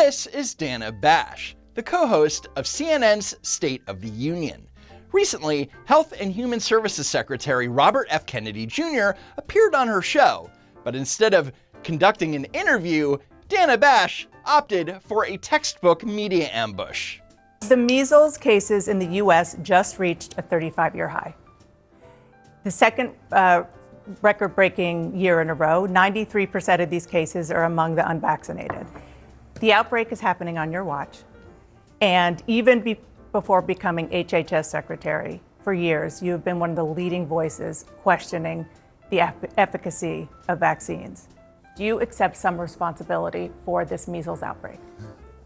This is Dana Bash, the co-host of CNN's State of the Union. Recently, Health and Human Services Secretary Robert F. Kennedy Jr. appeared on her show, but instead of conducting an interview, Dana Bash opted for a textbook media ambush. The measles cases in the U.S. just reached a 35-year high. The second record-breaking year in a row, 93% of these cases are among the unvaccinated. The outbreak is happening on your watch. And even before becoming HHS secretary, for years, you have been one of the leading voices questioning the efficacy of vaccines. Do you accept some responsibility for this measles outbreak?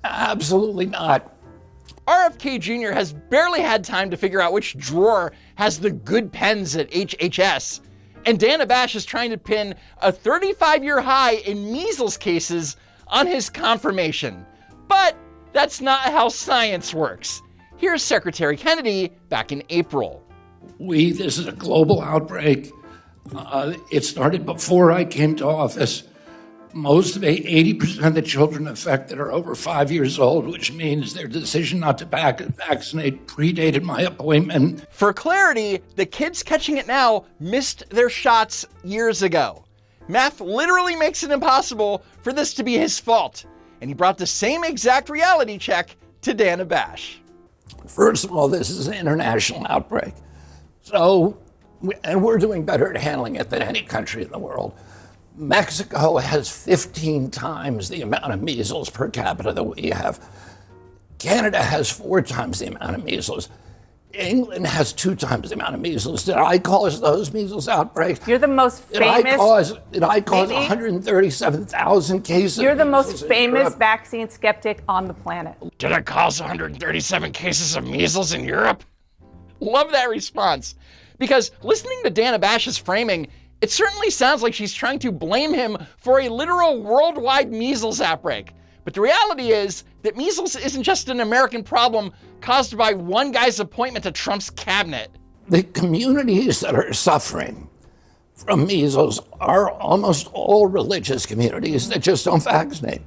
Absolutely not. RFK Jr. has barely had time to figure out which drawer has the good pens at HHS. And Dana Bash is trying to pin a 35-year high in measles cases on his confirmation. But that's not how science works. Here's Secretary Kennedy back in April. This is a global outbreak. It started before I came to office. Most of 80% of the children affected are over 5 years old, which means their decision not to vaccinate predated my appointment. For clarity, the kids catching it now missed their shots years ago. Math literally makes it impossible for this to be his fault, and he brought the same exact reality check to Dana Bash. First of all, this is an international outbreak. And we're doing better at handling it than any country in the world. Mexico has 15 times the amount of measles per capita that we have. Canada has 4 times the amount of measles. England has 2 times the amount of measles. Did I cause those measles outbreaks? You're the most famous. Did I cause 137,000 cases? You're the most famous vaccine skeptic on the planet. Did I cause 137 cases of measles in Europe? Love that response. Because listening to Dana Bash's framing, it certainly sounds like she's trying to blame him for a literal worldwide measles outbreak. But the reality is that measles isn't just an American problem caused by one guy's appointment to Trump's cabinet. The communities that are suffering from measles are almost all religious communities that just don't vaccinate.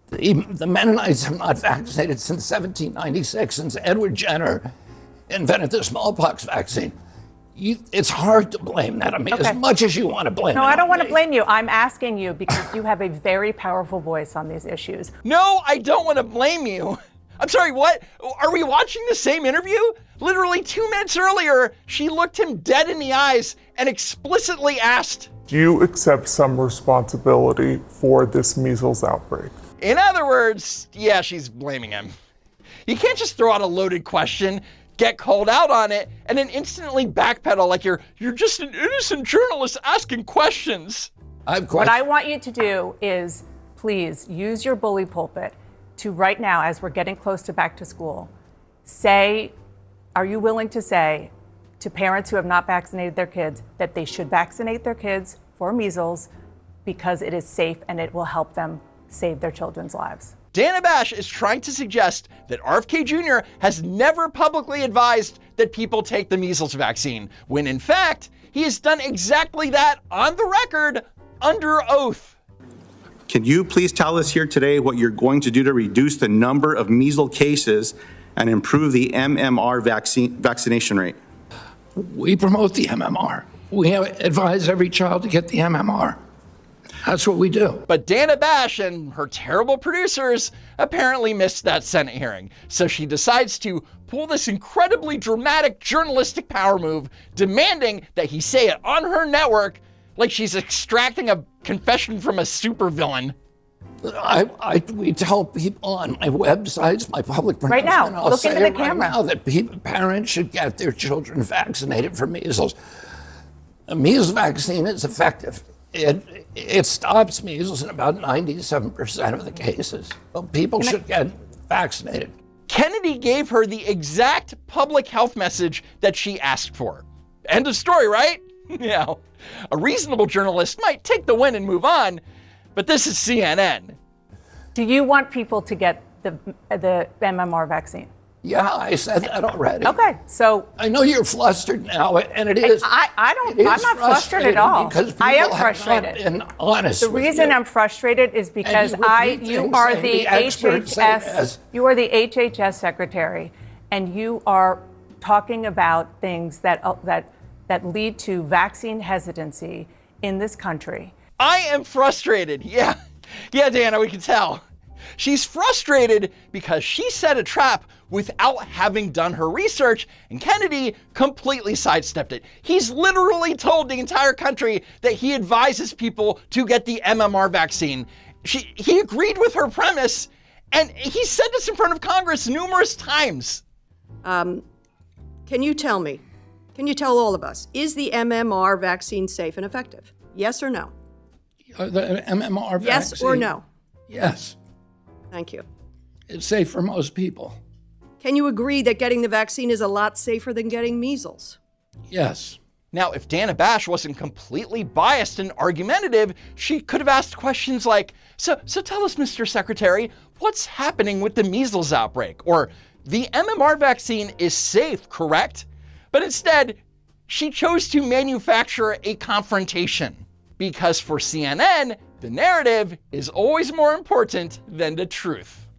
The Mennonites have not vaccinated since 1796, since Edward Jenner invented the smallpox vaccine. It's hard to blame that on me as much as you want to blame it. No, I don't want to blame you. I'm asking you because you have a very powerful voice on these issues. No, I don't want to blame you. I'm sorry, what? Are we watching the same interview? Literally 2 minutes earlier, she looked him dead in the eyes and explicitly asked, "Do you accept some responsibility for this measles outbreak?" In other words, yeah, she's blaming him. You can't just throw out a loaded question, get called out on it, and then instantly backpedal like you're just an innocent journalist asking questions. What I want you to do is please use your bully pulpit to right now, as we're getting close to back to school, are you willing to say to parents who have not vaccinated their kids that they should vaccinate their kids for measles because it is safe and it will help them save their children's lives? Dana Bash is trying to suggest that RFK Jr. has never publicly advised that people take the measles vaccine, when in fact, he has done exactly that on the record under oath. Can you please tell us here today what you're going to do to reduce the number of measles cases and improve the MMR vaccination rate? We promote the MMR. We advise every child to get the MMR. That's what we do. But Dana Bash and her terrible producers apparently missed that Senate hearing. So she decides to pull this incredibly dramatic journalistic power move, demanding that he say it on her network like she's extracting a confession from a supervillain. We tell people on my websites, my public right now, I'll look say into the it camera. Right now that parents should get their children vaccinated for measles. A measles vaccine is effective. It stops measles in about 97% of the cases. But people should get vaccinated. Kennedy gave her the exact public health message that she asked for. End of story, right? Yeah. A reasonable journalist might take the win and move on, but this is CNN. Do you want people to get the MMR vaccine? Yeah, I said that already. Okay, so I know you're flustered now, and it is. I'm it not is flustered at all. Because I am people have frustrated. not been honest The with reason you. I'm frustrated is because you are the HHS secretary, and you are talking about things that lead to vaccine hesitancy in this country. I am frustrated. Yeah, Dana, we can tell. She's frustrated because she set a trap without having done her research, and Kennedy completely sidestepped it. He's literally told the entire country that he advises people to get the MMR vaccine. He agreed with her premise, and he said this in front of Congress numerous times. Can you tell all of us, is the MMR vaccine safe and effective? Yes or no? The MMR vaccine. Yes or no? Yes. Thank you. It's safe for most people. Can you agree that getting the vaccine is a lot safer than getting measles? Yes. Now, if Dana Bash wasn't completely biased and argumentative, she could have asked questions like, so tell us, Mr. Secretary, what's happening with the measles outbreak? Or, the MMR vaccine is safe, correct? But instead, she chose to manufacture a confrontation. Because for CNN, the narrative is always more important than the truth.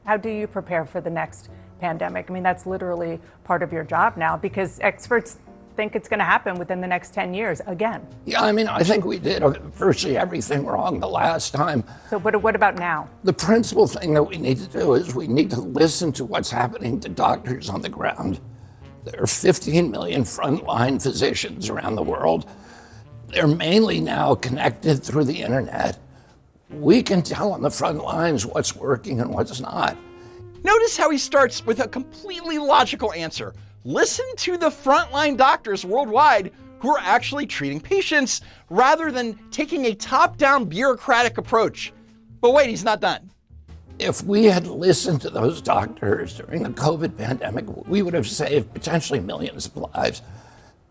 How do you prepare for the next pandemic? I mean, that's literally part of your job now, because experts think it's going to happen within the next 10 years again. Yeah, I mean, I think we did virtually everything wrong the last time. So what about now? The principal thing that we need to do is we need to listen to what's happening to doctors on the ground. There are 15 million frontline physicians around the world. They're mainly now connected through the internet. We can tell on the front lines what's working and what's not. Notice how he starts with a completely logical answer. Listen to the frontline doctors worldwide who are actually treating patients rather than taking a top-down bureaucratic approach. But wait, he's not done. If we had listened to those doctors during the COVID pandemic, we would have saved potentially millions of lives.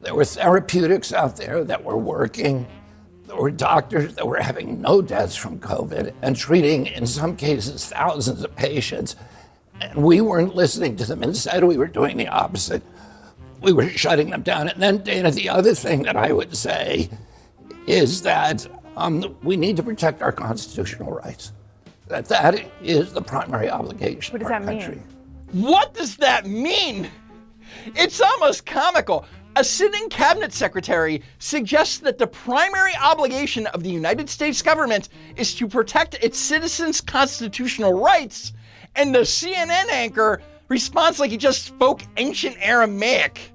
There were therapeutics out there that were working. There were doctors that were having no deaths from COVID and treating, in some cases, thousands of patients. And we weren't listening to them. Instead, we were doing the opposite. We were shutting them down. And then, Dana, the other thing that I would say is that we need to protect our constitutional rights. That is the primary obligation of our country. What does that mean? What does that mean? It's almost comical. A sitting cabinet secretary suggests that the primary obligation of the United States government is to protect its citizens' constitutional rights, and the CNN anchor responds like he just spoke ancient Aramaic.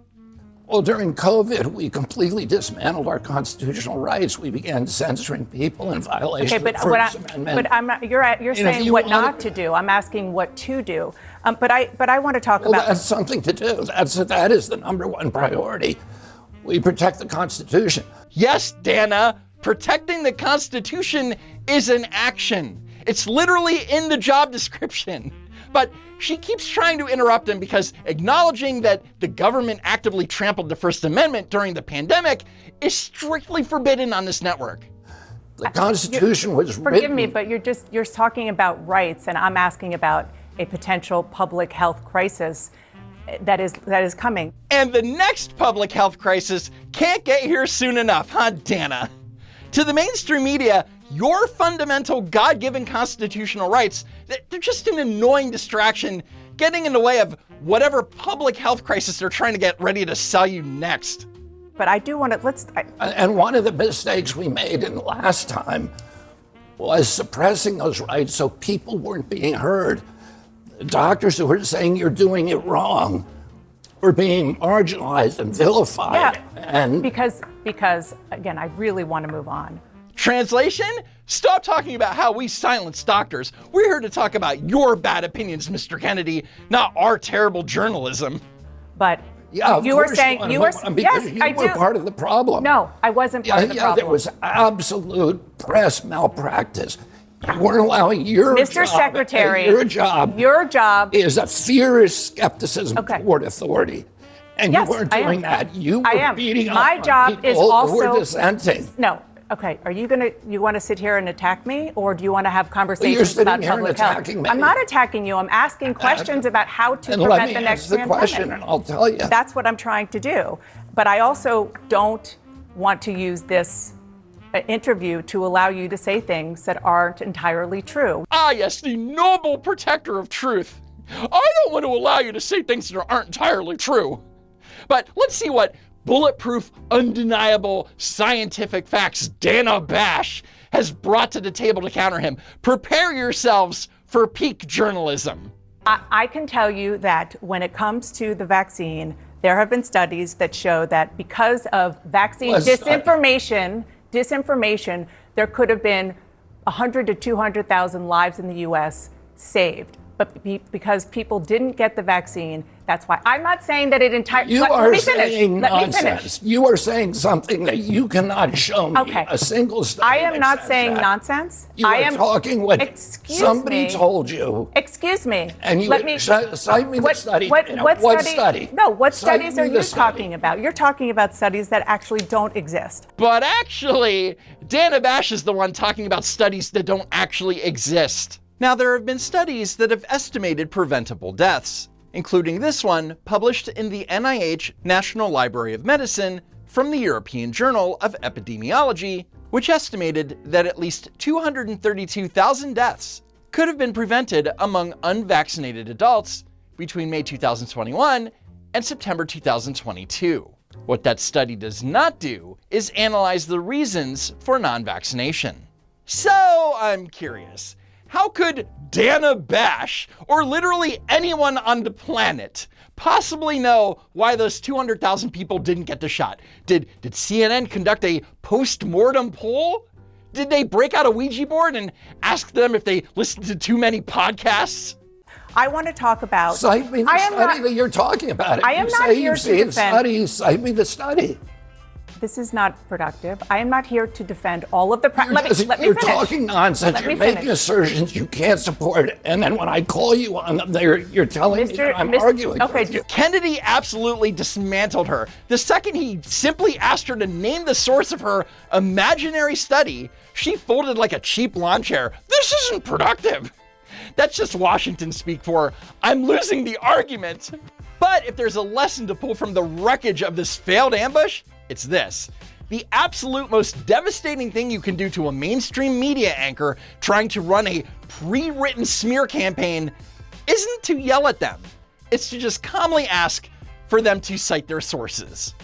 Well, during COVID, we completely dismantled our constitutional rights. We began censoring people in violation of the First Amendment. But you're saying what not to do. I'm asking what to do. But I want to talk about. That's something to do. That is the number one priority. We protect the Constitution. Yes, Dana, protecting the Constitution is an action. It's literally in the job description. But she keeps trying to interrupt him because acknowledging that the government actively trampled the First Amendment during the pandemic is strictly forbidden on this network. The Constitution was written. Forgive me, but you're talking about rights, and I'm asking about a potential public health crisis that is coming. And the next public health crisis can't get here soon enough, huh, Dana? To the mainstream media, your fundamental God-given constitutional rights, they're just an annoying distraction getting in the way of whatever public health crisis they're trying to get ready to sell you next. But I do want to, And one of the mistakes we made in the last time was suppressing those rights so people weren't being heard. The doctors who were saying you're doing it wrong were being marginalized and vilified. Yeah, and because again, I really want to move on. Translation? Stop talking about how we silence doctors. We're here to talk about your bad opinions, Mr. Kennedy, not our terrible journalism. But yeah, you were saying you were yes, you I were do. part of the problem. No, I wasn't part of the problem. There was absolute press malpractice. You weren't allowing your Mr. job. Secretary, Your job is a fierce skepticism toward authority. And yes, you weren't doing that. You were beating up My on job people is also who were dissenting. No, Okay, are you want to sit here and attack me, or do you want to have conversations sitting about here and public health? attacking me. I'm not attacking you. I'm asking questions about how to And prevent let me the next ask the pandemic. question, and I'll tell you. That's what I'm trying to do. But I also don't want to use this interview to allow you to say things that aren't entirely true. Ah, yes, the noble protector of truth. I don't want to allow you to say things that aren't entirely true. But let's see what bulletproof, undeniable scientific facts Dana Bash has brought to the table to counter him. Prepare yourselves for peak journalism. I can tell you that when it comes to the vaccine, there have been studies that show that because of vaccine disinformation, there could have been 100 to 200,000 lives in the U.S. saved. But because people didn't get the vaccine, that's why. I'm not saying that it entirely. You are saying nonsense. You are saying something that you cannot show me a single study. I am that not says saying that. nonsense. You are talking what somebody told you. Excuse me. And you cite me the study. What study? No, what Cite studies me are the you study. talking about? You're talking about studies that actually don't exist. But actually, Dana Bash is the one talking about studies that don't actually exist. Now, there have been studies that have estimated preventable deaths, including this one published in the NIH National Library of Medicine from the European Journal of Epidemiology, which estimated that at least 232,000 deaths could have been prevented among unvaccinated adults between May 2021 and September 2022. What that study does not do is analyze the reasons for non-vaccination. So I'm curious. How could Dana Bash, or literally anyone on the planet, possibly know why those 200,000 people didn't get the shot? Did CNN conduct a post-mortem poll? Did they break out a Ouija board and ask them if they listened to too many podcasts? I want to talk about. Cite me the study that you're talking about. I am not here to defend. Study, cite me the study. This is not productive. I am not here to defend all of the. Let me You're finish. talking nonsense. You're making assertions you can't support, and then when I call you on them, you're telling me that I'm arguing. Okay. With you. Kennedy absolutely dismantled her. The second he simply asked her to name the source of her imaginary study, she folded like a cheap lawn chair. This isn't productive. That's just Washington speak for, I'm losing the argument. But if there's a lesson to pull from the wreckage of this failed ambush, it's this. The absolute most devastating thing you can do to a mainstream media anchor trying to run a pre-written smear campaign isn't to yell at them. It's to just calmly ask for them to cite their sources.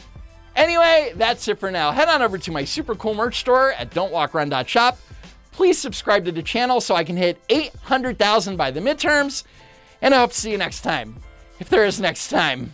Anyway, that's it for now. Head on over to my super cool merch store at don'twalkrun.shop. Please subscribe to the channel so I can hit 800,000 by the midterms. And I hope to see you next time. If there is next time.